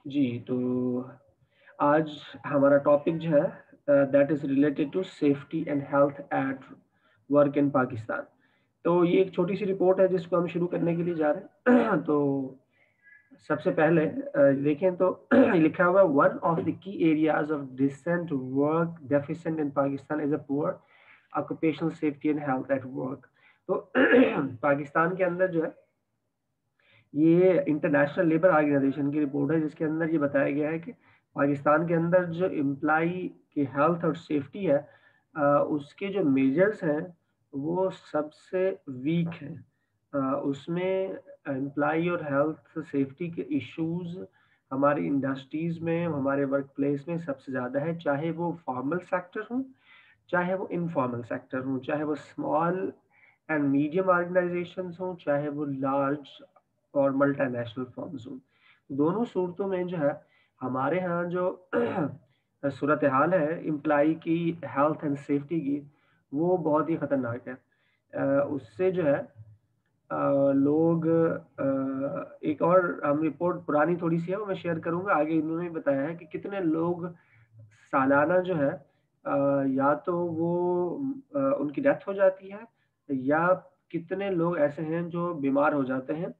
जी, तो आज हमारा टॉपिक जो है that is related to safety and health at work in Pakistan. तो ये एक छोटी-सी रिपोर्ट है जिसको हम शुरू करने के लिए जा रहे हैं। तो सबसे पहले देखें तो लिखा हुआ है one of the key areas of decent work deficient in Pakistan is a poor occupational safety and health at work. तो पाकिस्तान के अंदर जो है ये इंटरनेशनल लेबर ऑर्गेनाइजेशन की रिपोर्ट है जिसके अंदर ये बताया गया है कि पाकिस्तान के अंदर जो एम्प्लाई की हेल्थ और सेफ्टी है उसके जो मेजर्स हैं वो सबसे वीक हैं। उसमें एम्प्लाई और हेल्थ सेफ्टी के इश्यूज हमारी इंडस्ट्रीज में हमारे वर्क प्लेस में सबसे ज़्यादा है, चाहे वो फॉर्मल सेक्टर हो चाहे वो इनफॉर्मल सेक्टर हो, चाहे वो स्मॉल एंड मीडियम ऑर्गेनाइजेशंस हों, चाहे वो लार्ज और मल्टीनेशनल फर्म्स हों। दोनों सूरतों में जो है हमारे यहाँ जो सूरत हाल है एम्प्लाई की हेल्थ एंड सेफ्टी की, वो बहुत ही ख़तरनाक है। उससे जो है लोग एक और हम रिपोर्ट पुरानी थोड़ी-सी है वो मैं शेयर करूँगा आगे। इन्होंने बताया है कि कितने लोग सालाना जो है या तो वो उनकी डेथ हो जाती है या कितने लोग ऐसे हैं जो बीमार हो जाते हैं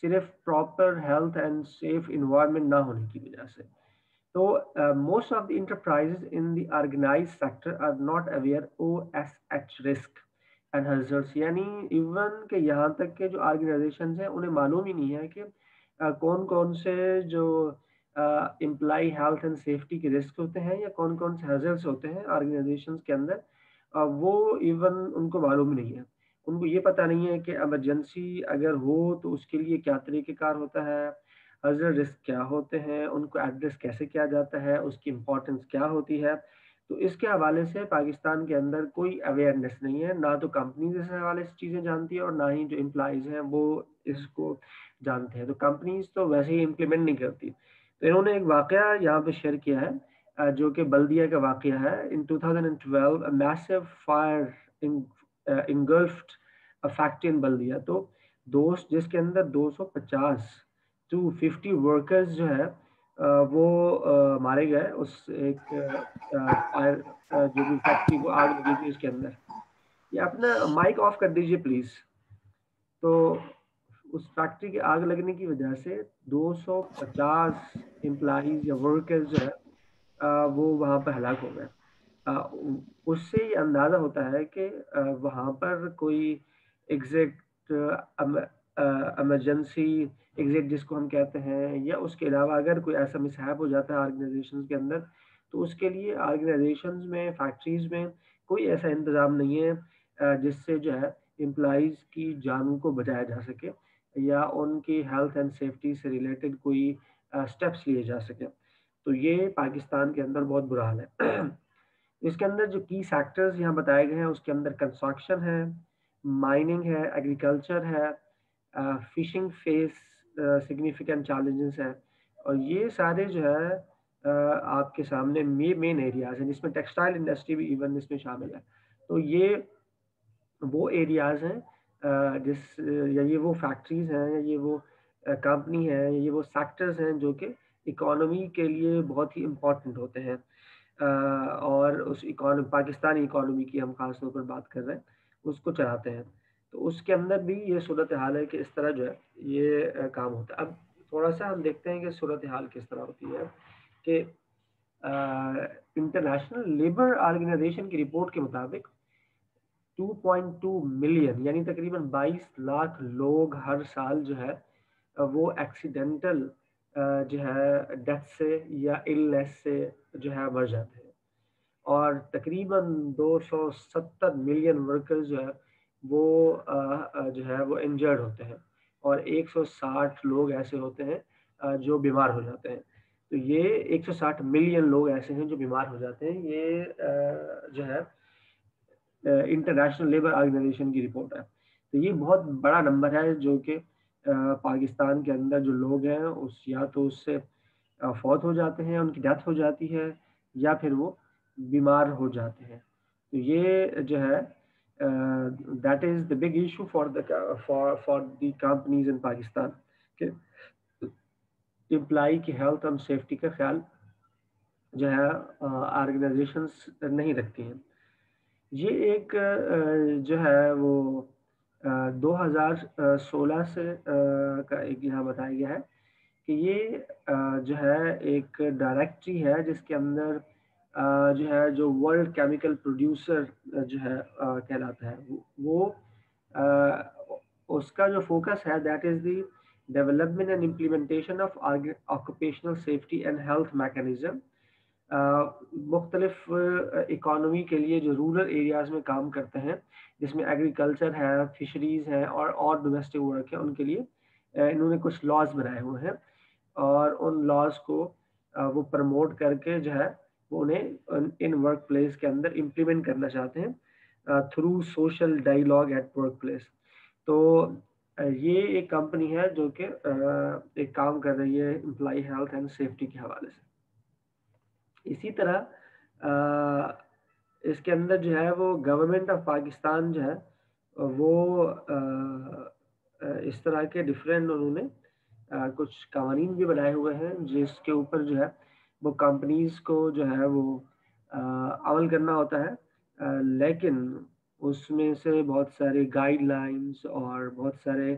सिर्फ proper health and safe environment ना होने की वजह से। तो most of the enterprises in the organized sector are not aware OSH risk and hazards, यानी इवन के यहाँ तक के जो ऑर्गेनाइजेशंस हैं उन्हें मालूम ही नहीं है कि कौन कौन से जो एम्प्लॉय हेल्थ एंड सेफ्टी के रिस्क होते हैं या कौन कौन से hazards होते हैं ऑर्गेनाइजेशंस के अंदर। वो इवन उनको मालूम नहीं है। उनको ये पता नहीं है कि इमरजेंसी अगर हो तो उसके लिए क्या तरीक़ेकार होता है, अज़र रिस्क क्या होते हैं, उनको एड्रेस कैसे किया जाता है, उसकी इम्पोर्टेंस क्या होती है। तो इसके हवाले से पाकिस्तान के अंदर कोई अवेयरनेस नहीं है, ना तो कंपनीज़ इस हवाले से चीज़ें जानती है और ना ही जो एम्प्लॉइज़ हैं वो इसको जानते हैं। तो कंपनीज़ तो वैसे ही इम्प्लीमेंट नहीं करती। तो इन्होंने एक वाक़या यहाँ पे शेयर किया है जो कि बल्दिया का वाक़या है। इन 2012 a massive fire in engulfed a factory in बल्दिया। तो दोस्त जिसके अंदर 250 टू 50 वर्कर्स जो है वो मारे गए उस एक फायर जो भी फैक्ट्री को आग लगी थी उसके अंदर। ये अपना माइक ऑफ कर दीजिए प्लीज। तो उस फैक्ट्री की आग लगने की वजह से 250 एम्प्लॉइज या वर्कर्स जो है वो वहाँ पर हलाक हो गए। उससे ये अंदाज़ा होता है कि वहाँ पर कोई एग्जैक्ट इमरजेंसी एग्जिट जिसको हम कहते हैं या उसके अलावा अगर कोई ऐसा मिसहैप हो जाता है ऑर्गेनाइजेशंस के अंदर तो उसके लिए ऑर्गेनाइजेशंस में फैक्ट्रीज में कोई ऐसा इंतज़ाम नहीं है जिससे जो है एम्प्लॉइज़ की जान को बचाया जा सके या उनकी हेल्थ एंड सेफ्टी से रिलेटेड कोई स्टेप्स लिए जा सके। तो ये पाकिस्तान के अंदर बहुत बुरा हाल है। इसके अंदर जो की सेक्टर्स यहाँ बताए गए हैं उसके अंदर कंस्ट्रक्शन है, माइनिंग है, एग्रीकल्चर है, फिशिंग फेस सिग्निफिकेंट चैलेंजेस हैं और ये सारे जो है आपके सामने मेन एरियाज हैं जिसमें टेक्सटाइल इंडस्ट्री भी इवन इसमें शामिल है। तो ये वो एरियाज हैं या ये वो फैक्ट्रीज हैं या ये वो कंपनी है या ये वो सेक्टर्स हैं जो कि इकोनॉमी के लिए बहुत ही इम्पोर्टेंट होते हैं। और उस पाकिस्तानी इकोनॉमी की हम खास तौर पर बात कर रहे हैं, उसको चलाते हैं। तो उसके अंदर भी ये सूरत हाल है कि इस तरह जो है ये काम होता है। अब थोड़ा-सा हम देखते हैं कि सूरत हाल किस तरह होती है कि इंटरनेशनल लेबर ऑर्गेनाइजेशन की रिपोर्ट के मुताबिक 2.2 मिलियन यानी तकरीबन 22 लाख लोग हर साल जो है वो एक्सीडेंटल जो है डेथ से या इलनेस से जो है मर जाते हैं और तकरीबन 270 मिलियन वर्कर्स जो है वो जो है वो इंजर्ड होते हैं और 160 लोग ऐसे होते हैं जो बीमार हो जाते हैं। तो ये 160 मिलियन लोग ऐसे हैं जो बीमार हो जाते हैं। ये जो है इंटरनेशनल लेबर ऑर्गेनाइजेशन की रिपोर्ट है। तो ये बहुत बड़ा नंबर है जो कि पाकिस्तान के अंदर जो लोग हैं उस या तो उससे फौत हो जाते हैं, उनकी डेथ हो जाती है या फिर वो बीमार हो जाते हैं। तो ये जो है that is the big issue for the companies in Pakistan कि एम्प्लॉय की हेल्थ और सेफ्टी का ख्याल जो है ऑर्गेनाइजेशंस नहीं रखती हैं। ये एक जो है वो 2016 से का एक यहाँ बताया गया है कि ये जो है एक डायरेक्टरी है जिसके अंदर जो है जो वर्ल्ड केमिकल प्रोड्यूसर जो है कहलाता है वो उसका जो फोकस है that is the development and implementation of occupational safety and health mechanism मुख्तलिफ इकॉनमी के लिए जो रूरल एरियाज में काम करते हैं जिसमें एग्रीकल्चर है, फिशरीज है और डोमेस्टिक वर्क है, उनके लिए इन्होंने कुछ लॉज बनाए हुए हैं और उन लॉज को वो प्रमोट करके जो है वो उन्हें इन वर्क प्लेस के अंदर इम्प्लीमेंट करना चाहते हैं through social dialogue at work place. तो ये एक कंपनी है जो कि एक काम कर रही है एम्प्लॉय हेल्थ एंड सेफ्टी के हवाले से। इसी तरह इसके अंदर जो है वो गवर्नमेंट ऑफ पाकिस्तान जो है वो इस तरह के डिफरेंट उन्होंने कुछ कानून भी बनाए हुए हैं जिसके ऊपर जो है वो कंपनीज को जो है वो अमल करना होता है, लेकिन उसमें से बहुत सारे गाइडलाइंस और बहुत सारे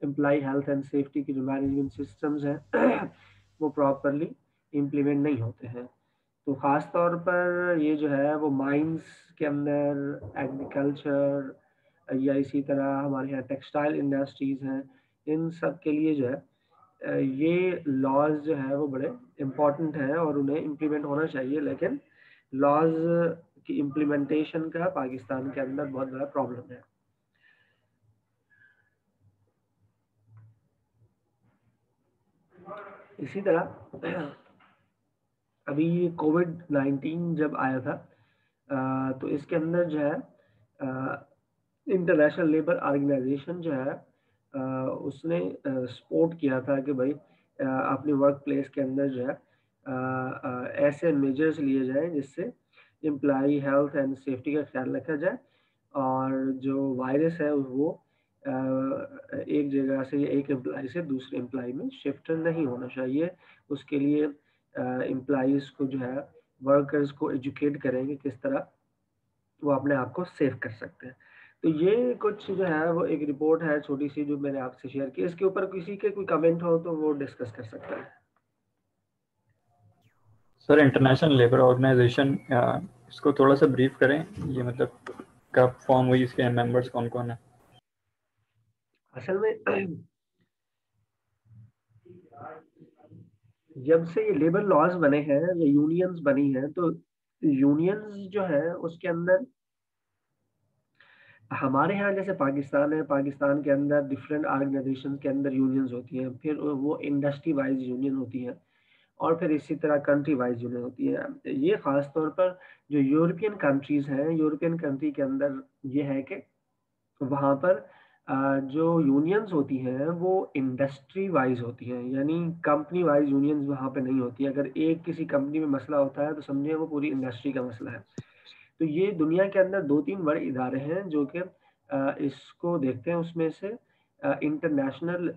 एम्प्लॉय हेल्थ एंड सेफ्टी के जो मैनेजमेंट सिस्टम्स हैं वो प्रॉपरली इम्प्लीमेंट नहीं होते हैं। तो ख़ास तौर पर ये जो है वो माइंस के अंदर एग्रीकल्चर या इसी तरह हमारे यहाँ टेक्सटाइल इंडस्ट्रीज़ हैं, इन सब के लिए जो है ये लॉज जो है वो बड़े इम्पॉर्टेंट हैं और उन्हें इम्प्लीमेंट होना चाहिए, लेकिन लॉज की इम्प्लीमेंटेशन का पाकिस्तान के अंदर बहुत बड़ा प्रॉब्लम है। इसी तरह अभी कोविड-19 जब आया था तो इसके अंदर जो है इंटरनेशनल लेबर ऑर्गेनाइजेशन जो है उसने सपोर्ट किया था कि भाई अपने वर्क प्लेस के अंदर जो है ऐसे मेजर्स लिए जाएं जिससे एम्प्लॉय हेल्थ एंड सेफ्टी का ख्याल रखा जाए और जो वायरस है वो एक जगह से एक एम्प्लॉय से दूसरे एम्प्लॉय में शिफ्ट नहीं होना चाहिए। उसके लिए एम्प्लॉयज़ को जो है वर्कर्स को एजुकेट करेंगे किस तरह वो अपने आप को सेव कर सकते हैं। तो ये कुछ जो है वो एक रिपोर्ट है छोटी सी जो मैंने आपसे शेयर की। इसके ऊपर किसी के कोई कमेंट हो तो वो डिस्कस कर सकता है। सर इंटरनेशनल लेबर ऑर्गेनाइजेशन इसको थोड़ा सा ब्रीफ करें, ये मतलब कब फॉर्म हुई, इसके मेंबर्स कौन कौन है? असल में जब से ये लेबर लॉज बने हैं या यूनियंस बनी हैं तो यूनियंस जो है उसके अंदर हमारे यहाँ जैसे पाकिस्तान है, पाकिस्तान के अंदर डिफरेंट ऑर्गेनाइजेशन के अंदर यूनियंस होती हैं, फिर वो इंडस्ट्री वाइज यूनियन होती है और फिर इसी तरह कंट्री वाइज यूनियन होती है। ये खास तौर पर जो यूरोपियन कंट्रीज हैं, यूरोपियन कंट्री के अंदर ये है कि वहाँ पर जो यूनियंस होती हैं वो इंडस्ट्री वाइज होती हैं, यानी कंपनी वाइज यूनियंस वहाँ पे नहीं होती। अगर एक किसी कंपनी में मसला होता है तो समझिए वो पूरी इंडस्ट्री का मसला है। तो ये दुनिया के अंदर 2-3 बड़े इदारे हैं जो कि इसको देखते हैं। उसमें से इंटरनेशनल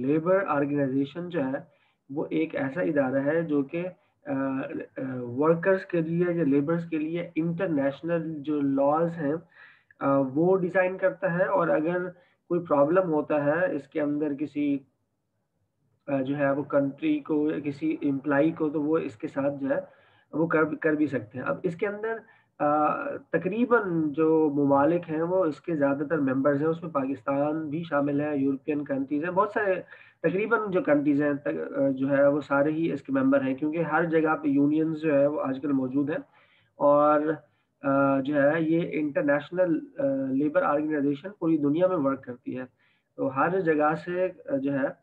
लेबर ऑर्गेनाइजेशन जो है वो एक ऐसा इदारा है जो कि वर्कर्स के लिए या लेबर्स के लिए इंटरनेशनल जो लॉज हैं वो डिज़ाइन करता है, और अगर कोई प्रॉब्लम होता है इसके अंदर किसी जो है वो कंट्री को या किसी एम्प्लॉई को, तो वो इसके साथ जो है वो कर भी सकते हैं। अब इसके अंदर तकरीबन जो ममालिक हैं वो इसके ज़्यादातर मेंबर्स हैं, उसमें पाकिस्तान भी शामिल है, यूरोपियन कंट्रीज़ हैं, बहुत सारे तकरीबन जो कंट्रीज़ हैं जो है वो सारे ही इसके मेंबर हैं, क्योंकि हर जगह पे यूनियंस जो है वो आजकल मौजूद हैं। और जो है ये इंटरनेशनल लेबर ऑर्गेनाइजेशन पूरी दुनिया में वर्क करती है, तो हर जगह से जो है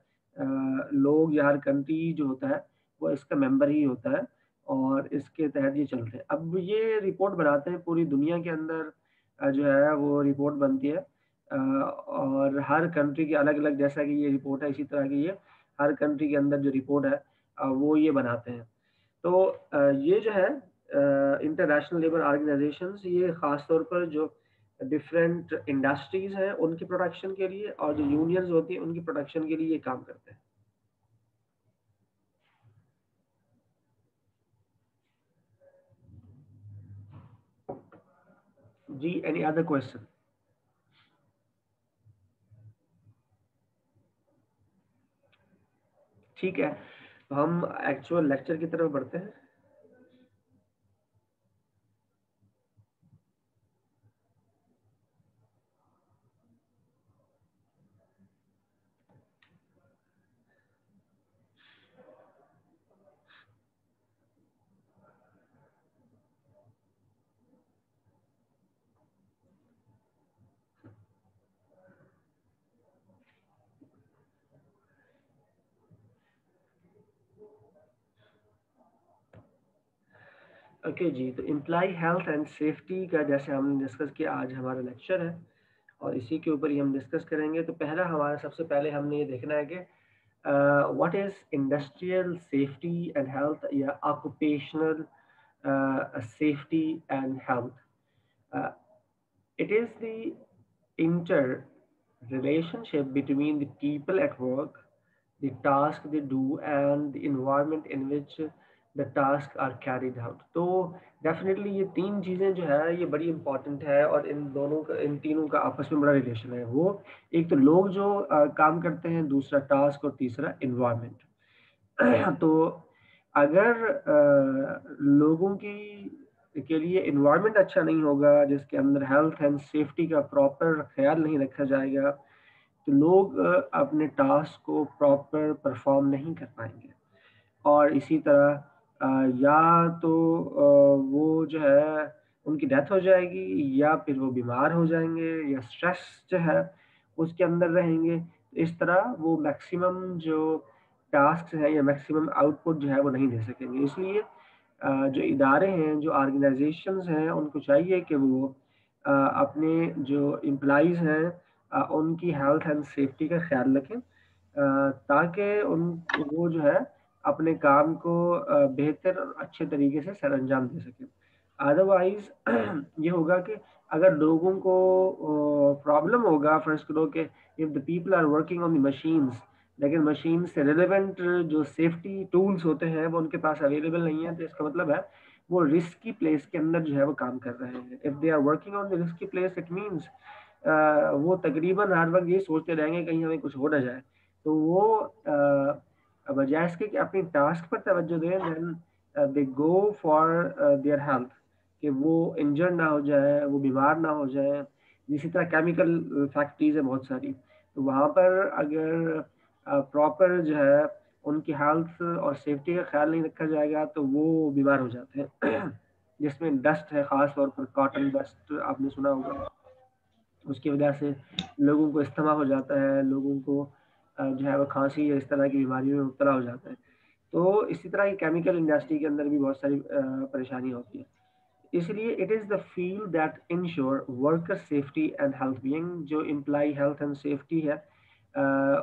लोग या हर कंट्री जो होता है वो इसका मेंबर ही होता है और इसके तहत ये चलते हैं। अब ये रिपोर्ट बनाते हैं पूरी दुनिया के अंदर जो है वो रिपोर्ट बनती है और हर कंट्री की अलग अलग, जैसा कि ये रिपोर्ट है इसी तरह की ये हर कंट्री के अंदर जो रिपोर्ट है वो ये बनाते हैं। तो ये जो है इंटरनेशनल लेबर ऑर्गेनाइजेशंस ये ख़ास तौर पर जो डिफरेंट इंडस्ट्रीज़ हैं उनकी प्रोडक्शन के लिए और जो यूनियंस होती हैं उनकी प्रोडक्शन के लिए ये काम करते हैं। जी, एनी अदर क्वेश्चन? ठीक है, तो हम एक्चुअल लेक्चर की तरफ बढ़ते हैं। ओके जी, तो एम्प्लॉय हेल्थ एंड सेफ्टी का जैसे हमने डिस्कस किया, आज हमारा लेक्चर है और इसी के ऊपर ही हम डिस्कस करेंगे। तो पहला हमारा सबसे पहले हमने ये देखना है कि what is industrial safety and health या occupational safety and health. It is the interrelationship between the people at work, the task they do, and the environment in which the tasks are carried out. तो definitely ये तीन चीज़ें जो है ये बड़ी important है और इन दोनों का, इन तीनों का आपस में बड़ा रिलेशन है। वो एक तो लोग जो काम करते हैं, दूसरा टास्क और तीसरा इन्वायरमेंट। तो अगर लोगों की के लिए इन्वायरमेंट अच्छा नहीं होगा, जिसके अंदर हेल्थ एंड सेफ्टी का प्रॉपर ख्याल नहीं रखा जाएगा, तो लोग अपने टास्क को प्रॉपर परफॉर्म नहीं कर पाएंगे। और इसी तरह या तो वो जो है उनकी डेथ हो जाएगी, या फिर वो बीमार हो जाएंगे, या स्ट्रेस जो है उसके अंदर रहेंगे। इस तरह वो मैक्सिमम जो टास्क है या मैक्सिमम आउटपुट जो है वो नहीं दे सकेंगे। इसलिए जो इदारे हैं, जो ऑर्गेनाइजेशंस हैं, उनको चाहिए कि वो अपने जो एम्प्लॉइज़ हैं उनकी हेल्थ एंड सेफ्टी का ख्याल रखें, ताकि उन वो जो है अपने काम को बेहतर और अच्छे तरीके से सर अंजाम दे सकें। अदरवाइज ये होगा कि अगर लोगों को प्रॉब्लम होगा, फर्स्ट करो कि if the people are working on the machines, लेकिन मशीन से रिलेवेंट जो सेफ्टी टूल्स होते हैं वो उनके पास अवेलेबल नहीं है, तो इसका मतलब है वो रिस्की प्लेस के अंदर जो है वो काम कर रहे हैं। If they are working on the risky place, it means वो तकरीबन हर वक्त ये सोचते रहेंगे कहीं हमें कुछ हो ना जाए। तो वो बजाय इसके कि अपनी टास्क पर तवज्जो दें, then they go for their health, कि वो इंजर्ड ना हो जाए, वो बीमार ना हो जाए। इसी तरह केमिकल फैक्ट्रीज है बहुत सारी, तो वहाँ पर अगर प्रॉपर जो है उनकी हेल्थ और सेफ्टी का ख्याल नहीं रखा जाएगा तो वो बीमार हो जाते हैं। जिसमें डस्ट है, ख़ास तौर पर कॉटन डस्ट आपने सुना होगा, उसकी वजह से लोगों को अस्थमा हो जाता है, लोगों को जो है वो खांसी या इस तरह की बीमारियों में मुब्तला हो जाता है। तो इसी तरह की केमिकल इंडस्ट्री के अंदर भी बहुत सारी परेशानी होती है। इसलिए it is the field that ensure worker safety and health being, जो इम्प्लाई हेल्थ एंड सेफ्टी है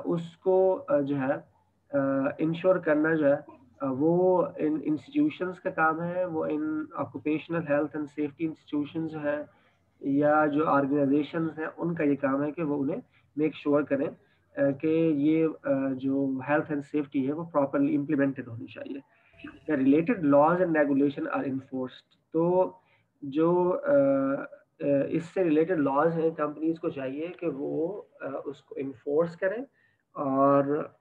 उसको जो है इंश्योर करना जो है वो इन इंस्टीट्यूशंस का काम है। वो इन occupational health and safety institutions जो है या जो ऑर्गेनाइजेशंस हैं उनका ये काम है कि वो उन्हें मेक श्योर करें कि ये जो हेल्थ एंड सेफ्टी है वो प्रॉपरली इम्प्लीमेंटेड होनी चाहिए। The related laws and regulation are enforced। तो जो इससे रिलेटेड लॉज हैं, कंपनीज को चाहिए कि वो उसको इन्फोर्स करें और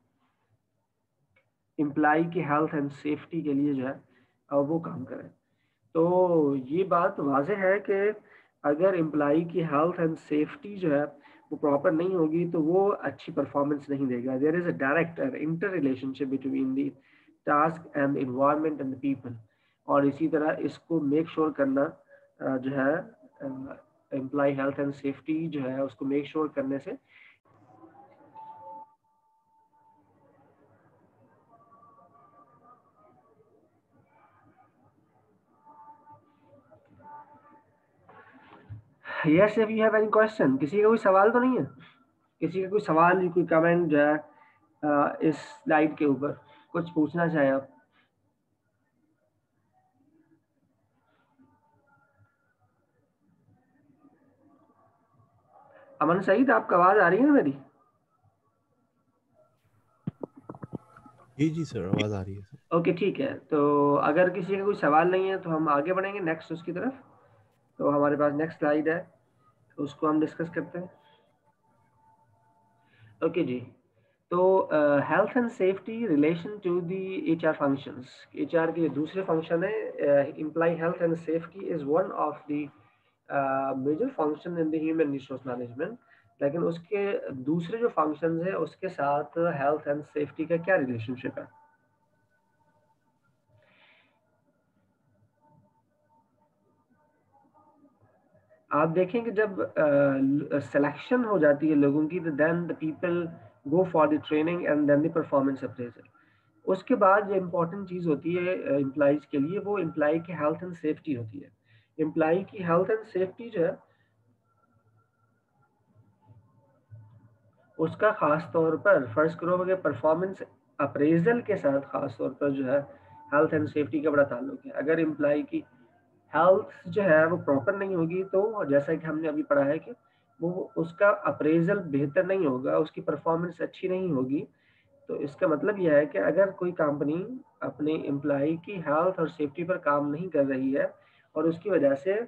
एम्प्लॉय की हेल्थ एंड सेफ्टी के लिए जो है वो काम करें। तो ये बात वाज़ेह है कि अगर एम्प्लॉय की हेल्थ एंड सेफ्टी जो है वो प्रॉपर नहीं होगी तो वो अच्छी परफॉर्मेंस नहीं देगा। There is a direct interrelationship between the task and environment and the people. और इसी तरह इसको मेक श्योर करना जो है एम्प्लॉय हेल्थ एंड सेफ्टी जो है उसको मेक श्योर करने से yes, if you have any question, किसी का कोई सवाल तो नहीं है? किसी का कोई सवाल, कोई कमेंट जो है इस स्लाइड के ऊपर कुछ पूछना चाहें आप? अमन सईद, आपका आवाज आ रही है ना मेरी? जी जी सर, आवाज आ रही है सर। ओके ठीक है, तो अगर किसी का कोई सवाल नहीं है तो हम आगे बढ़ेंगे नेक्स्ट उसकी तरफ। तो हमारे पास नेक्स्ट स्लाइड है, उसको हम डिस्कस करते हैं। ओके जी, तो health and safety relation to the HR functions. HR के दूसरे फंक्शन है employ health and safety is one of the major function in the human resource management. लेकिन उसके दूसरे जो फंक्शंस है उसके साथ हेल्थ एंड सेफ्टी का क्या रिलेशनशिप है? आप देखेंगे जब सिलेक्शन हो जाती है लोगों की, तो then the people go for the training and then the performance appraisal. उसके बाद जो इम्पोर्टेंट चीज़ होती है एम्प्लॉइज के लिए, वो एम्प्लॉय की हेल्थ एंड सेफ्टी होती है। एम्प्लॉय की हेल्थ एंड सेफ्टी जो है उसका खास तौर पर फर्स्ट करो के परफॉर्मेंस अप्रेजल के साथ खास तौर पर जो है हेल्थ एंड सेफ्टी का बड़ा ताल्लुक है। अगर एम्प्लॉय की हेल्थ जो है वो प्रॉपर नहीं होगी, तो जैसा कि हमने अभी पढ़ा है कि वो उसका अप्रेजल बेहतर नहीं होगा, उसकी परफॉर्मेंस अच्छी नहीं होगी। तो इसका मतलब यह है कि अगर कोई कंपनी अपने एम्प्लॉय की हेल्थ और सेफ्टी पर काम नहीं कर रही है और उसकी वजह से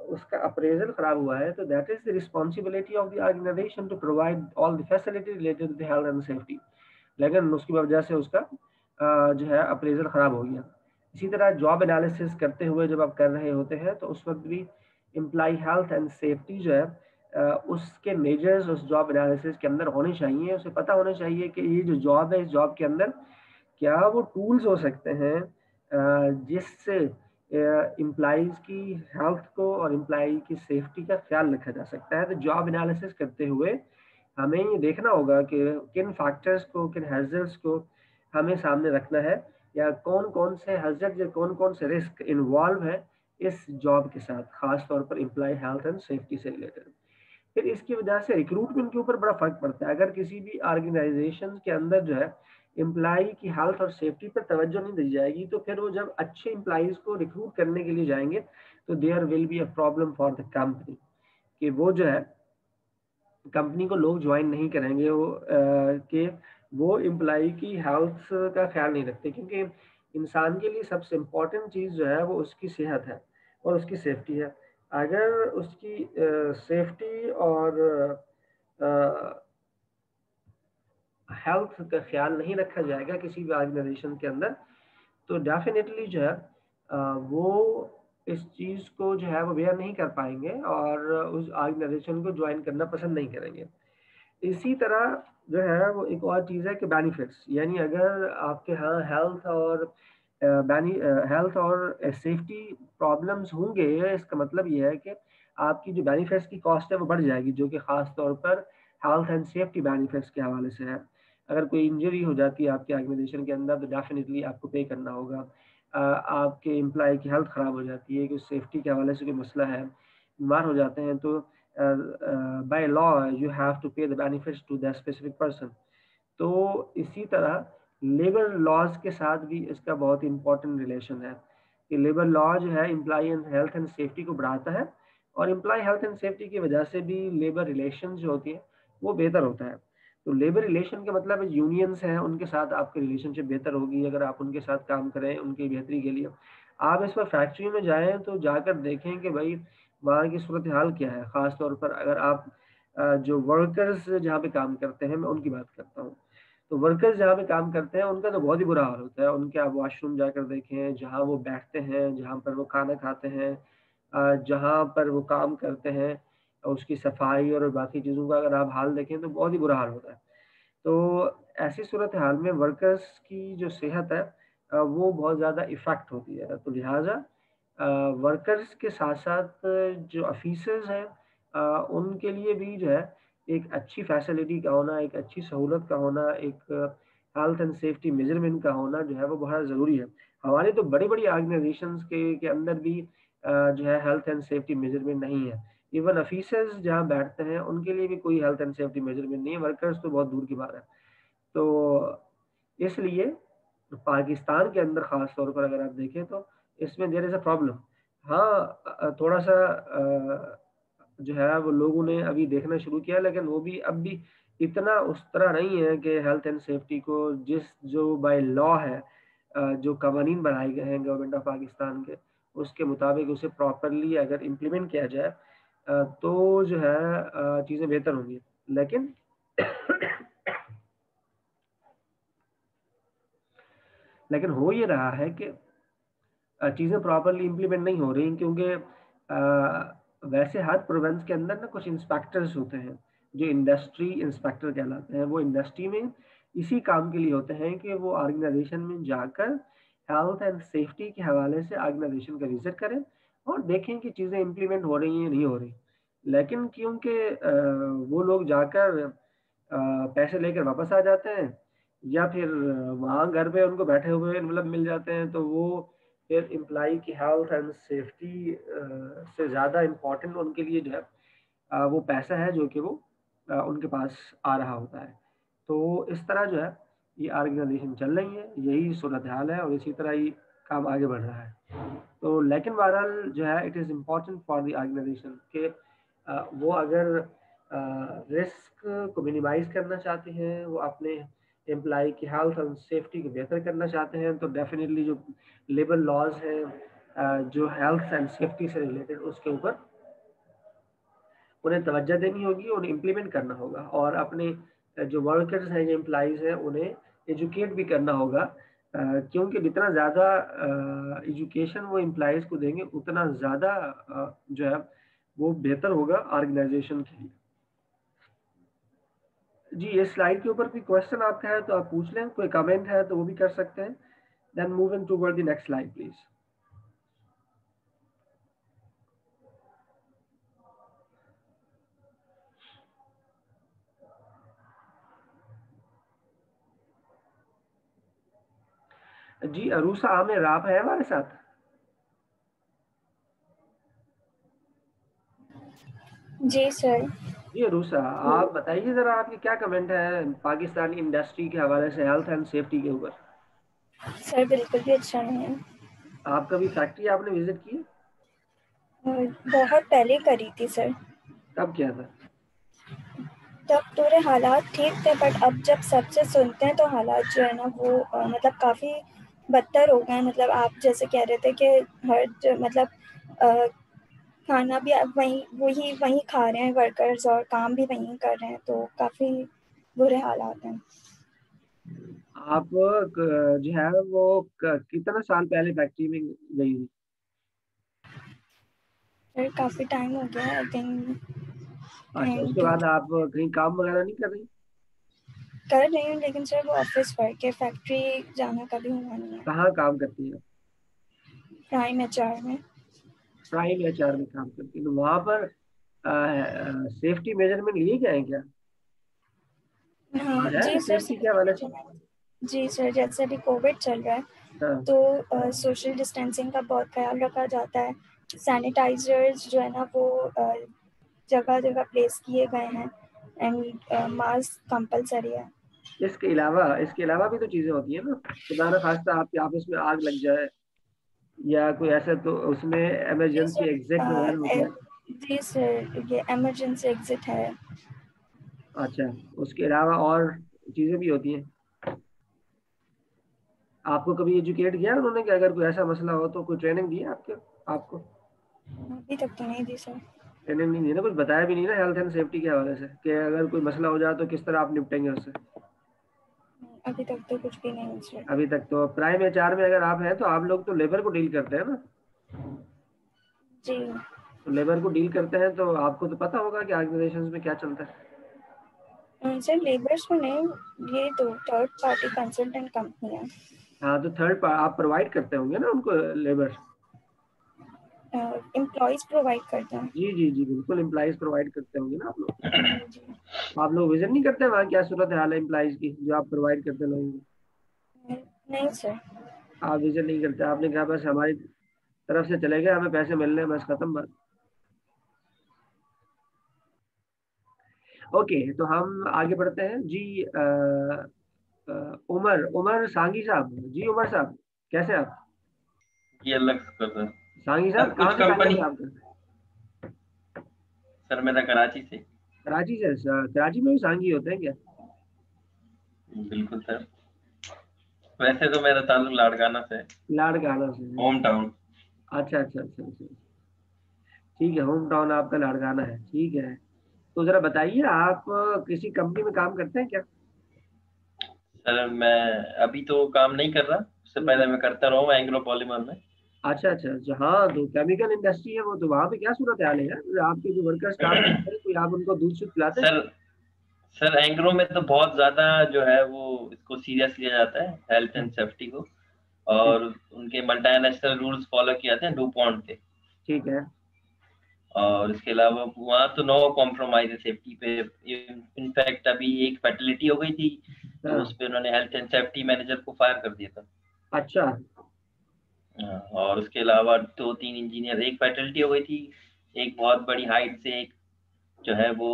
उसका अप्रेजल खराब हुआ है, तो that is the responsibility of the organisation to provide all the facility related to the health and safety. लेकिन उसकी वजह से उसका जो है अप्रेजल खराब हो गया। इसी तरह जॉब एनालिसिस करते हुए जब आप कर रहे होते हैं, तो उस वक्त भी एम्प्लॉय हेल्थ एंड सेफ्टी जो है उसके मेजर्स उस जॉब एनालिसिस के अंदर होने चाहिए। उसे पता होना चाहिए कि ये जो जॉब है, इस जॉब के अंदर क्या वो टूल्स हो सकते हैं जिससे एम्प्लॉइज की हेल्थ को और एम्प्लॉय की सेफ्टी का ख्याल रखा जा सकता है। तो जॉब एनालिसिस करते हुए हमें ये देखना होगा कि किन फैक्टर्स को, किन हैजर्ड्स को हमें सामने रखना है, या कौन कौन से हैजर्ड या कौन कौन से रिस्क इन्वॉल्व है इस जॉब के साथ, खास तौर पर एम्प्लॉय हेल्थ एंड सेफ्टी से रिलेटेड। फिर इसकी वजह से रिक्रूटमेंट के ऊपर बड़ा फर्क पड़ता है। अगर किसी भी ऑर्गेनाइजेशन के अंदर जो है एम्प्लॉय की हेल्थ और सेफ्टी पर तवज्जो नहीं दी जाएगी, तो फिर वो जब अच्छे एम्प्लॉयज को रिक्रूट करने के लिए जाएंगे, तो there will be a problem for the company, कि वो जो है कंपनी को लोग ज्वाइन नहीं करेंगे कि वो एम्प्लॉय की हेल्थ का ख्याल नहीं रखते। क्योंकि इंसान के लिए सबसे इम्पोर्टेंट चीज़ जो है वो उसकी सेहत है और उसकी सेफ्टी है। अगर उसकी सेफ्टी और हेल्थ का ख्याल नहीं रखा जाएगा किसी भी ऑर्गेनाइजेशन के अंदर, तो डेफिनेटली जो है वो इस चीज़ को जो है वो बेयर नहीं कर पाएंगे और उस ऑर्गेनाइजेशन को ज्वाइन करना पसंद नहीं करेंगे। इसी तरह जो है वो एक और चीज़ है कि बेनिफिट्स, यानी अगर आपके यहाँ हेल्थ और सेफ्टी प्रॉब्लम्स होंगे, इसका मतलब ये है कि आपकी जो बेनिफिट्स की कॉस्ट है वो बढ़ जाएगी, जो कि खास तौर पर हेल्थ एंड सेफ्टी बेनिफिट्स के हवाले से है। अगर कोई इंजरी हो जाती है आपके ऑर्गेनाइजेशन के अंदर, तो डेफिनेटली आपको पे करना होगा। आपके एम्प्लॉय की हेल्थ ख़राब हो जाती है कि सेफ्टी के हवाले से कोई मसला है, बीमार हो जाते हैं, तो by law you have to pay the benefits to that specific person. तो इसी तरह लेबर लॉज के साथ भी इसका बहुत इंपॉर्टेंट रिलेशन है कि लेबर लॉ जो है एम्प्लॉय हेल्थ एंड सेफ्टी को बढ़ाता है, और एम्प्लॉय हेल्थ एंड सेफ्टी की वजह से भी लेबर रिलेशन जो होती है वो बेहतर होता है। तो लेबर रिलेशन का मतलब यूनियंस हैं, उनके साथ आपकी रिलेशनशिप बेहतर होगी अगर आप उनके साथ काम करें उनकी बेहतरी के लिए। आप इस पर फैक्ट्री में जाएं तो जाकर देखें कि भाई वहाँ की सूरत हाल क्या है। ख़ास तौर पर अगर आप जो वर्कर्स जहाँ पे काम करते हैं, मैं उनकी बात करता हूँ, तो वर्कर्स जहाँ पे काम करते हैं उनका तो बहुत ही बुरा हाल होता है। उनके आप वॉशरूम जाकर देखें, जहाँ वो बैठते हैं, जहाँ पर वो खाना खाते हैं, जहाँ पर वो काम करते हैं, उसकी सफाई और बाकी चीज़ों का अगर आप हाल देखें तो बहुत ही बुरा हाल होता है। तो ऐसी सूरत हाल में वर्कर्स की जो सेहत है वो बहुत ज़्यादा इफ़ेक्ट होती है। तो लिहाजा वर्कर्स के साथ साथ जो ऑफिसर्स हैं उनके लिए भी जो है एक अच्छी फैसिलिटी का होना, एक अच्छी सहूलत का होना, एक हेल्थ एंड सेफ्टी मेजरमेंट का होना जो है वो बहुत ज़रूरी है। हमारे तो बड़ी बड़ी ऑर्गेनाइजेशंस के अंदर भी जो है हेल्थ एंड सेफ्टी मेजरमेंट नहीं है। इवन ऑफिसर्स जहाँ बैठते हैं उनके लिए भी कोई हेल्थ एंड सेफ्टी मेजरमेंट नहीं है, वर्कर्स तो बहुत दूर की बात है। तो इसलिए पाकिस्तान के अंदर ख़ास तौर पर अगर आप देखें तो इसमें देयर इज़ अ प्रॉब्लम। हाँ, थोड़ा सा जो है वो लोगों ने अभी देखना शुरू किया, लेकिन वो भी अब भी इतना उस तरह नहीं है कि हेल्थ एंड सेफ्टी को जो बाय लॉ है, जो कवानीन बनाए गए हैं गवर्नमेंट ऑफ पाकिस्तान के, उसके मुताबिक उसे प्रॉपरली अगर इम्प्लीमेंट किया जाए तो जो है चीज़ें बेहतर होंगी। लेकिन लेकिन हो ये रहा है कि चीज़ें प्रॉपरली इम्प्लीमेंट नहीं हो रही, क्योंकि वैसे हर प्रोविंस के अंदर ना कुछ इंस्पेक्टर्स होते हैं जो इंडस्ट्री इंस्पेक्टर कहलाते हैं। वो इंडस्ट्री में इसी काम के लिए होते हैं कि वो ऑर्गेनाइजेशन में जाकर हेल्थ एंड सेफ्टी के हवाले से ऑर्गेनाइजेशन का विजिट करें और देखें कि चीज़ें इम्प्लीमेंट हो रही हैं नहीं हो रही। लेकिन क्योंकि वो लोग जाकर पैसे लेकर वापस आ जाते हैं या फिर वहाँ घर पे उनको बैठे हुए मतलब मिल जाते हैं, तो वो फिर एम्प्लॉई की हेल्थ एंड सेफ्टी से ज़्यादा इम्पोर्टेंट उनके लिए जो है वो पैसा है जो कि वो उनके पास आ रहा होता है। तो इस तरह जो है ये ऑर्गेनाइजेशन चल रही है, यही सूरत हाल है और इसी तरह ही काम आगे बढ़ रहा है। तो लेकिन बहरहाल जो है it is important for the organisation कि वो अगर रिस्क को मिनिमाइज करना चाहते हैं, वो अपने एम्प्लॉय की हेल्थ एंड सेफ्टी को बेहतर करना चाहते हैं, तो डेफिनेटली जो लेबर लॉज हैं जो हेल्थ एंड सेफ्टी से रिलेटेड उसके ऊपर उन्हें तवज्जो देनी होगी, उन्हें इम्प्लीमेंट करना होगा और अपने जो वर्कर्स हैं जो एम्प्लॉइज़ हैं उन्हें एजुकेट भी करना होगा, क्योंकि जितना ज़्यादा एजुकेशन वो एम्प्लॉइज़ को देंगे उतना ज़्यादा जो है वो बेहतर होगा ऑर्गेनाइजेशन के लिए। जी इस स्लाइड के ऊपर कोई क्वेश्चन आपका है तो आप पूछ लें, कोई कमेंट है तो वो भी कर सकते हैं। Then moving toward the next slide please. जी अरूसा आमिर आप है हमारे साथ? जी सर। जी अरूसा आप बताइए जरा आपकी क्या कमेंट है पाकिस्तानी इंडस्ट्री के हवाले से हेल्थ एंड सेफ्टी के ऊपर। सर बिल्कुल भी अच्छा नहीं है। आप कभी फैक्ट्री आपने विजिट की? बहुत पहले करी थी सर। कब किया था? तब थोड़े हालात ठीक थे, बट अब जब सबसे सुनते हैं तो हालात जो है ना वो मतलब काफ़ी बदतर हो गए। मतलब आप जैसे कह रहे थे कि मतलब खाना भी अब वही खा रहे हैं वर्कर्स और काम भी वहीं कर रहे हैं, तो काफ़ी बुरे हालात हैं। आप जो है वो कितना साल पहले फैक्ट्री में गई थी? सर काफ़ी टाइम हो गया है, आई थिंक। अच्छा उसके बाद आप कहीं काम वगैरह नहीं कर रही? कर रही हूँ, लेकिन सर वो ऑफिस वर्क है, फैक्ट्री जाना कभी हुआ नहीं है। कहाँ काम करती है? प्राइम एचआर में। प्राइम एचआर में काम करती है, तो वहाँ पर सेफ्टी मेजरमेंट लिए गए हैं क्या? हाँ है जी सर। सेफ्टी के हवाले से? जी सर, जैसे अभी कोविड चल रहा है हाँ। तो सोशल डिस्टेंसिंग का बहुत ख्याल रखा जाता है। सैनिटाइजर्स जो है ना वो जगह जगह प्लेस किए गए हैं एंड मास्क कंपलसरी है। इसके अलावा भी तो चीजें होती है ना, खुदा न खास्ता आपके ऑफिस में आग लग जाए या कोई ऐसा, तो उसमें जी इमरजेंसी एग्जिट वगैरह होता है। जी सर, ये इमरजेंसी एग्जिट है। अच्छा उसके अलावा और चीजें भी होती हैं। आपको कभी एजुकेट किया उन्होंने कि अगर कोई ऐसा मसला हो तो कोई ट्रेनिंग दी है आपको? अभी तक तो नहीं दी सर। ट्रेनिंग नहीं दी ना, कुछ बताया भी नहीं ना हेल्थ एंड सेफ्टी के हवाले से कि अगर कोई मसला हो जाए तो किस तरह आप निपटेंगे उससे? अभी तक तो कुछ भी नहीं सर। अभी तक तो प्राइम एचआर में अगर आप हैं तो आप लोग तो लेबर को डील करते हैं ना, जी तो लेबर को डील करते हैं तो आपको तो पता होगा कि ऑर्गेनाइजेशंस में क्या चलता है। सर लेबर्स को नहीं, ये तो थर्ड पार्टी कंसल्टेंट कंपनी है। हाँ तो आप प्रोवाइड करते होंगे ना उनको लेबर? एम्प्लॉयज प्रोवाइड करते हैं। जी जी जी बिल्कुल एम्प्लॉइज प्रोवाइड करते होंगे ना आप लोग। जी आप लोग विजिट नहीं करते वहाँ क्या सूरत हाल है एम्प्लॉइज की जो आप प्रोवाइड करते लोगों को? नहीं सर। आप विजिट नहीं करते, आपने कहा बस हमारी तरफ से चले गए, हमें पैसे मिल रहे हैं, बस खत्म बात। ओके तो हम आगे बढ़ते हैं जी। उमर उमर सांगी साहब, जी उमर साहब कैसे हैं आप? ये अलग सर। सांगी सर साहब कुछ कहाँ से कंपनी, काम करते हैं? सर मेरा कराची से। कराची से? कराची में भी सांगी होते हैं क्या? बिल्कुल सर, वैसे तो मेरा ताल्लुक लाड़काना से है, लाड़काना से? Home town. अच्छा अच्छा अच्छा अच्छा, ठीक है, होम टाउन आपका लाड़काना है, ठीक है। तो जरा बताइए, आप किसी कंपनी में काम करते हैं क्या? सर मैं अभी तो काम नहीं कर रहा, उससे पहले मैं करता रहा हूँ एंग्रो पॉलीमर में। अच्छा अच्छा अच्छा, हाँ तो केमिकल इंडस्ट्री है वो, तो वहाँ पे क्या सूरत हाल है यार? आपके जो वर्कर्स काम करते हैं, कोई आप उनको दूध शुद्ध पिलाते हैं? सर सर एंग्रो में तो बहुत ज्यादा जो है वो इसको सीरियस लिया जाता है, हेल्थ एंड सेफ्टी को। ठीक, और उनके मल्टीनेशनल रूल्स फॉलो किए जाते हैं डूपॉन्ट के। ठीक है। और इसके अलावा वहाँ तो नो कॉम्प्रोमाइज है सेफ्टी पे। इनफैक्ट अभी एक फैटिलिटी हो गई थी, तो हाँ, उस पे उन्होंने हेल्थ एंड सेफ्टी मैनेजर को फायर कर दिया था। अच्छा और उसके अलावा 2-3 इंजीनियर, एक फैटिलिटी हो गई थी, एक बहुत बड़ी हाइट से एक जो है वो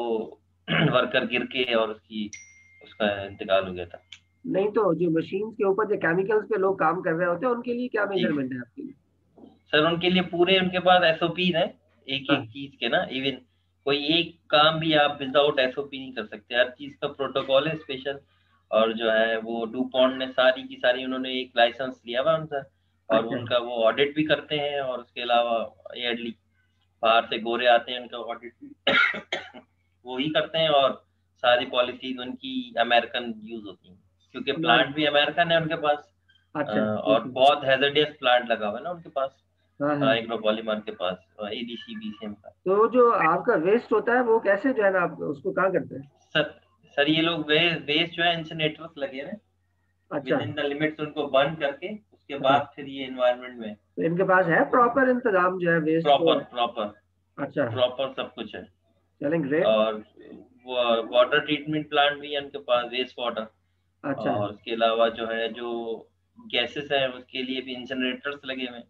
वर्कर गिर के और उसका इंतकाल हो गया था। नहीं, तो जो मशीन के ऊपर जो केमिकल्स पे लोग काम कर रहे होते हैं, उनके लिए क्या जी मेजरमेंट है आपके लिए? सर, उनके लिए पूरे उनके पास एसओपी है, एक हाँ, एक चीज के ना। इवन कोई एक काम भी आप विदाउट एसओपी नहीं कर सकते, हर चीज का प्रोटोकॉल है स्पेशल। और जो है वो डूपॉन्ट ने सारी की सारी, उन्होंने एक लाइसेंस लिया हुआ उनका। और अच्छा उनका वो ऑडिट भी करते हैं, और उसके अलावा ईयरली बाहर से गोरे आते हैं, उनका ऑडिट भी वो ही करते हैं। और सारी पॉलिसीज उनकी अमेरिकन यूज होती हैं, क्योंकि समझ, प्लांट भी अमेरिकन है उनके पास। अच्छा ठीक और है। बहुत हैजर्डियस प्लांट लगा हुआ है ना उनके पास, हाँ हाँ, एग्रोपॉलीमर के पास, एडीसी बीसीएम का। तो जो आपका वेस्ट होता है वो कैसे जो है ना, आप उसको कहाँ करते हैं? सर सर ये लोग वेस्ट जो है इंसिनेटर्स लगे हैं, अच्छा, विद इन द लिमिट्स उनको बर्न करके उसके हाँ, बाद फिर ये एनवायरनमेंट में। तो इनके पास है प्रॉपर इंतजाम जो है वेस्ट को? प्रॉपर प्रॉपर अच्छा, प्रॉपर सब कुछ है। चलें ग्रेट। और वो वाटर ट्रीटमेंट प्लांट भी है उनके पास, वेस्ट वाटर। अच्छा, और उसके अलावा जो है जो गैसेस है उसके लिए भी इंसिनरेटर्स लगे हुए हैं,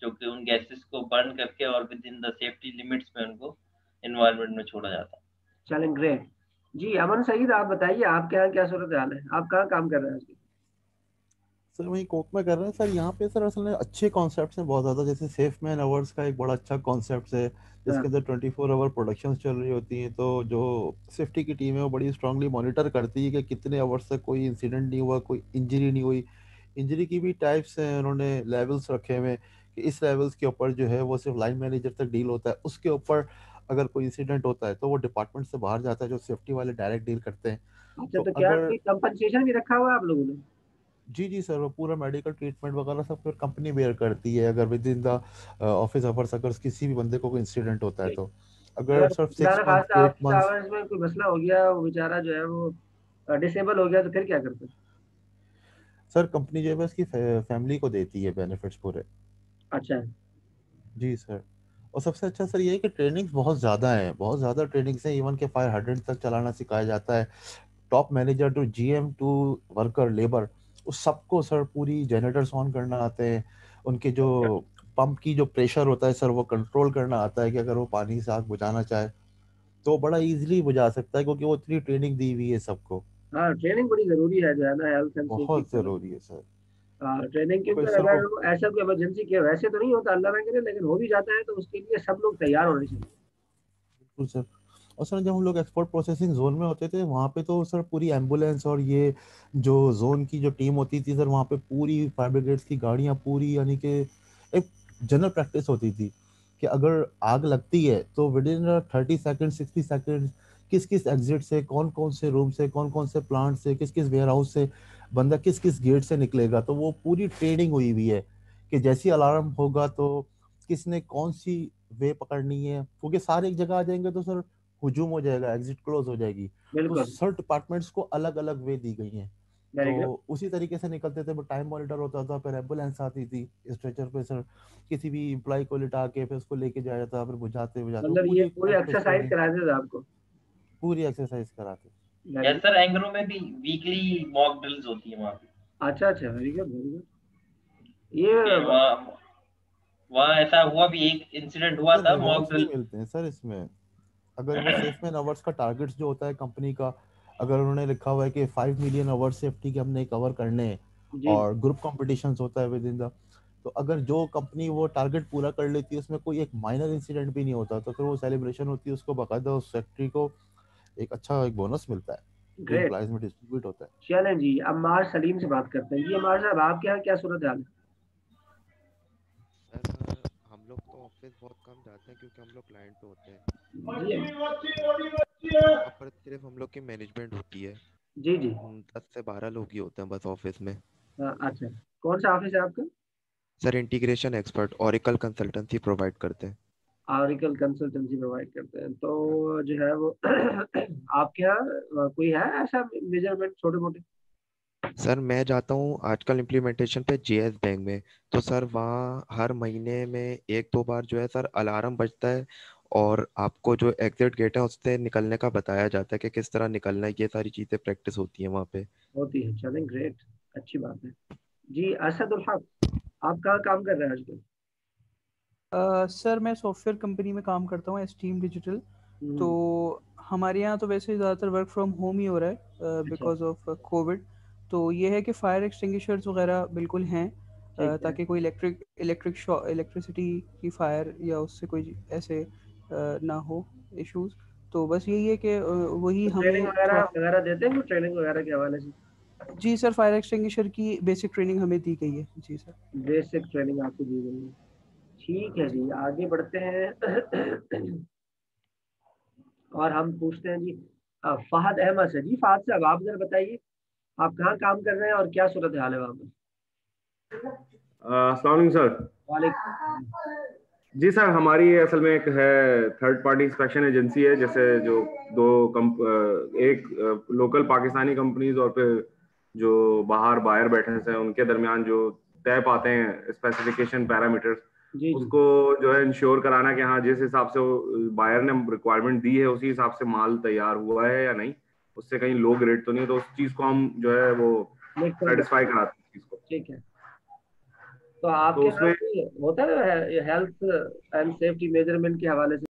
जो कि उन गैसेस को बर्न करके और with in the safety limits में उनको एनवायरनमेंट में छोड़ा जाता है। चलें ग्रेट। जी अमन सईद, आप बताइए आपके यहाँ क्या सूरत हाल है, आप कहाँ काम कर रहे हैं आजकल? सर वही कोक में कर रहे हैं सर। यहाँ पे सर असल में अच्छे कॉन्सेप्ट्स हैं बहुत ज़्यादा, जैसे सेफ मैन आवर्स का एक बड़ा अच्छा कॉन्सेप्ट है, हाँ, जिसके अंदर 24 आवर प्रोडक्शन चल रही होती हैं। तो जो सेफ्टी की टीम है वो बड़ी स्ट्रांगली मॉनिटर करती है कि कितने आवर्स तक कोई इंसिडेंट नहीं हुआ, कोई इंजरी नहीं हुई। इंजरी की भी टाइप्स हैं, उन्होंने लेवल्स रखे हुए हैं कि इस लेवल्स के ऊपर जो है वो सिर्फ लाइन मैनेजर तक डील होता है, उसके ऊपर अगर कोई इंसिडेंट होता है तो वो डिपार्टमेंट से बाहर जाता है, जो सेफ्टी वाले डायरेक्ट डील करते हैं। अच्छा, तो तो क्या अगर कोई कंपनसेशन भी रखा हुआ है आप लोगों ने? जी जी सर, वो पूरा मेडिकल ट्रीटमेंट वगैरह सब फिर कंपनी बेयर करती है, अगर with in the office hours अगर किसी भी बंदे को कोई इंसिडेंट होता है तो। अगर अगर सर खुदा 6 मंथ खास्ता 8 ऑफिस मंथ्स आवर्स में कोई मसला हो गया, वो बेचारा जो है वो डिसेबल हो गया, तो फिर क्या करते हैं? सर कंपनी जो है उसकी फैमिली को देती है बेनिफिट्स पूरे। अच्छा, जी सर। और सबसे अच्छा सर ये है कि ट्रेनिंग्स बहुत ज़्यादा है, बहुत ज़्यादा ट्रेनिंग्स हैं, इवन के फायर हाइड्रेंट तक चलाना सिखाया जाता है। Top manager to GM to worker labour, उस सबको सर पूरी जनरेटर्स ऑन करना आते हैं। उनके जो पंप की जो प्रेशर होता है सर वो कंट्रोल करना आता है कि अगर वो पानी से आग बुझाना चाहे तो वो बड़ा इजीली बुझा सकता है, क्योंकि वो इतनी ट्रेनिंग दी हुई है सबको। हाँ ट्रेनिंग बड़ी जरूरी है जो है ना, हेल्थ एंड सेफ्टी बहुत के लिए। ज़रूरी है सर। हाँ ट्रेनिंग, क्योंकि क्योंकि सर वो अगर वो ऐसा कोई इमरजेंसी के वैसे तो नहीं होता, अल्लाह ना करे, लेकिन हो भी जाता है तो उसके लिए सब लोग तैयार होने चाहिए। बिल्कुल सर। और सर जब हम लोग एक्सपोर्ट प्रोसेसिंग जोन में होते थे वहाँ पे तो सर पूरी एम्बुलेंस और ये जो जोन की जो टीम होती थी सर, वहाँ पे पूरी फायर ब्रिगेड्स की गाड़ियाँ पूरी, यानी कि एक जनरल प्रैक्टिस होती थी कि अगर आग लगती है तो विद इन 30 सेकेंड 60 सेकेंड किस किस एग्जिट से, कौन कौन से रूम से, कौन कौन से प्लांट से, किस किस वेयर हाउस से बंदा किस किस गेट से निकलेगा। तो वो पूरी ट्रेनिंग हुई हुई है कि जैसी अलार्म होगा तो किसने कौन सी वे पकड़नी है, क्योंकि सारे एक जगह आ जाएंगे तो सर हुजूम हो जाएगा, एग्जिट क्लोज हो जाएगी। तो बिल्कुल, सर डिपार्टमेंट्स को अलग अलग वे दी गई हैं। वेरी तो गुड। उसी तरीके से निकलते थे, वो टाइम मॉनिटर होता था, फिर एम्बुलेंस आती थी स्ट्रेचर पे सर, किसी भी एम्प्लॉय को लिटा के फिर उसको लेके जाया जाता, फिर बुझाते बुझाते वो मतलब ये पूरी पूरी प्रैक्टिस एक्सरसाइज ट्रेनिंग, कराते थे आपको? पूरी एक्सरसाइज कराते। Very yes good. Sir, Engro में भी वीकली मॉक ड्रिल्स होती है वहाँ पे। अच्छा अच्छा, वेरी गुड वेरी गुड। ये क्योंकि वहाँ वहाँ ऐसा हुआ भी, एक इंसिडेंट हुआ सर था मॉक रिवॉर्ड्स भी ड्रिल। मिलते हैं सर इसमें। अगर वो सेफ मैन आवर्स का टारगेट्स जो होता है कंपनी का, अगर उन्होंने लिखा हुआ है कि 5 मिलियन आवर्स सेफ्टी के हमने कवर करने हैं, जी, और ग्रुप कॉम्पिटिशन्स होता है विद इन द, तो अगर जो कंपनी वो टारगेट पूरा कर लेती है, उसमें कोई एक माइनर इंसिडेंट भी नहीं होता, तो फिर वो सेलिब्रेशन होती है, उसको बाकायदा उस फैक्ट्री को एक अच्छा एक बोनस मिलता है जो ग्रेट। एम्प्लॉयज में डिस्ट्रीब्यूट होता है। चलें जी, अम्मार सलीम से बात करते हैं। जी अम्मार साहब, आपके यहाँ क्या सूरत हाल है? सर लोग तो ऑफिस बहुत कम जाते हैं क्योंकि हम लोग क्लाइंट पे होते हैं। जी वहाँ पर सिर्फ हम लोग की मैनेजमेंट होती है। जी जी। 10 से 12 लोग ही होते हैं बस ऑफिस में। अच्छा, कौन सा ऑफिस है आपका? Sir integration expert Oracle consultancy provide करते हैं। ऑरिकल कंसल्टेंसी प्रोवाइड करते हैं, तो जो है वो आपके यहाँ कोई है ऐसा मेजरमेंट छोटे मोटे? सर मैं जाता हूँ आजकल इम्प्लीमेंटेशन पे जेएस बैंक में। तो सर वहाँ हर महीने में 1-2 बार जो है सर अलार्म बजता है और आपको जो एग्जिट गेट है उससे निकलने का बताया जाता है कि किस तरह निकलना है। ये सारी चीज़ें प्रैक्टिस होती है वहाँ पे। होती है, चलें, ग्रेट, अच्छी बात है। जी असदुल हक, आप कहाँ काम कर रहे हैं आजकल? सर मैं सॉफ्टवेयर कंपनी में काम करता हूँ, एस्टीम डिजिटल। तो हमारे यहाँ तो वैसे ज़्यादातर वर्क फ्रॉम होम ही हो रहा है अच्छा, बिकॉज ऑफ कोविड। तो ये है कि फायर एक्सटिंग्विशर्स वगैरह बिल्कुल हैं, ठीक है। ताकि कोई इलेक्ट्रिसिटी की फायर या उससे कोई ऐसे ना हो इश्यूज। तो बस यही है कि वही तो ट्रेनिंग हमें वगैरह थोड़ा। वगैरह देते हैं, ट्रेनिंग वगैरह के हवाले से? जी सर, फायर एक्सटिंग्विशर की बेसिक ट्रेनिंग हमें दी गई है। जी सर। बेसिक ट्रेनिंग आपको दी गई है, ठीक है जी जी, आगे बढ़ते हैं। और हम पूछते हैं जी फहद अहमद से। जी फहद साहब, आप जरा बताइए, आप कहाँ काम कर रहे हैं और क्या सूरत हाल है वहाँ पर? अस्सलाम वालेकुम सर। वालेकुम। जी सर, हमारी असल में एक है थर्ड पार्टी इंस्पेक्शन एजेंसी है, जैसे जो एक लोकल पाकिस्तानी कंपनीज और फिर जो बाहर बायर बैठे हैं उनके दरमियान जो तय पाते हैं स्पेसिफिकेशन पैरामीटर्स, जी जी। उसको जो है इंश्योर कराना कि हाँ जिस हिसाब से बायर ने रिक्वायरमेंट दी है उसी हिसाब से माल तैयार हुआ है या नहीं, उससे कहीं लो ग्रेड तो नहीं है, तो उस चीज़ को हम जो है वो नेक्स्ट टाइम। सेटिस्फाई कराते हैं चीज़ को। ठीक है, तो तो आपके यहाँ उसमें कोई होता है हेल्थ एंड सेफ्टी मेजरमेंट के हवाले से